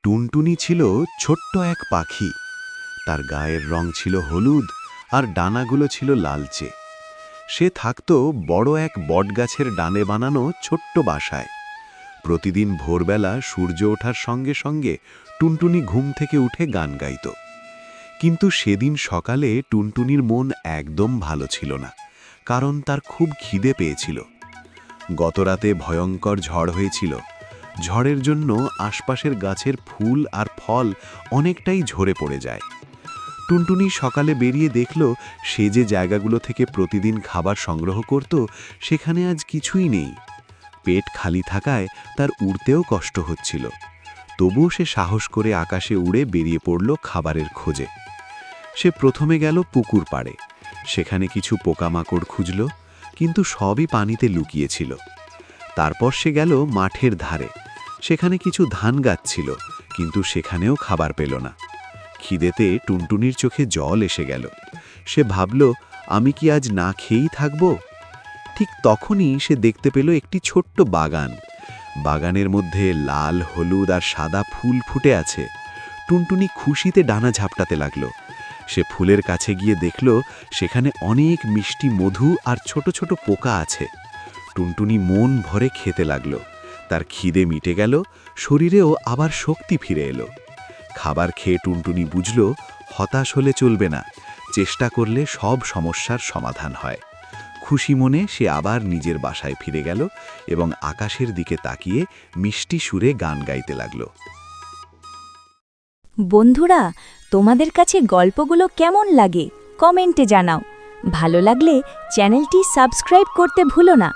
টুনটুনি ছিল ছোট্ট এক পাখি। তার গায়ের রং ছিল হলুদ আর ডানাগুলো ছিল লালচে। সে থাকত বড় এক বটগাছের ডানে বানানো ছোট্ট বাসায়। প্রতিদিন ভোরবেলা সূর্য ওঠার সঙ্গে সঙ্গে টুনটুনি ঘুম থেকে উঠে গান গাইত। কিন্তু সেদিন সকালে টুনটুনির মন একদম ভালো ছিল না, কারণ তার খুব খিদে পেয়েছিল। গতরাতে ভয়ঙ্কর ঝড় হয়েছিল। ঝড়ের জন্য আশপাশের গাছের ফুল আর ফল অনেকটাই ঝরে পড়ে যায়। টুনটুনি সকালে বেরিয়ে দেখল সে যে জায়গাগুলো থেকে প্রতিদিন খাবার সংগ্রহ করত সেখানে আজ কিছুই নেই। পেট খালি থাকায় তার উড়তেও কষ্ট হচ্ছিল। তবুও সে সাহস করে আকাশে উড়ে বেরিয়ে পড়ল খাবারের খোঁজে। সে প্রথমে গেল পুকুর পাড়ে। সেখানে কিছু পোকামাকড় খুঁজল, কিন্তু সবই পানিতে লুকিয়েছিল। তারপর সে গেল মাঠের ধারে। সেখানে কিছু ধান গাছ ছিল, কিন্তু সেখানেও খাবার পেল না। খিদেতে টুনটুনির চোখে জল এসে গেল। সে ভাবল, আমি কি আজ না খেয়েই থাকব? ঠিক তখনই সে দেখতে পেল একটি ছোট্ট বাগান। বাগানের মধ্যে লাল, হলুদ আর সাদা ফুল ফুটে আছে। টুনটুনি খুশিতে ডানা ঝাপটাতে লাগল। সে ফুলের কাছে গিয়ে দেখল সেখানে অনেক মিষ্টি মধু আর ছোট ছোট পোকা আছে। টুনটুনি মন ভরে খেতে লাগল। তার খিদে মিটে গেল, শরীরেও আবার শক্তি ফিরে এলো। খাবার খেয়ে টুনটুনি বুঝল, হতাশ হলে চলবে না, চেষ্টা করলে সব সমস্যার সমাধান হয়। খুশি মনে সে আবার নিজের বাসায় ফিরে গেল এবং আকাশের দিকে তাকিয়ে মিষ্টি সুরে গান গাইতে লাগল। বন্ধুরা, তোমাদের কাছে গল্পগুলো কেমন লাগে কমেন্টে জানাও। ভালো লাগলে চ্যানেলটি সাবস্ক্রাইব করতে ভুলো না।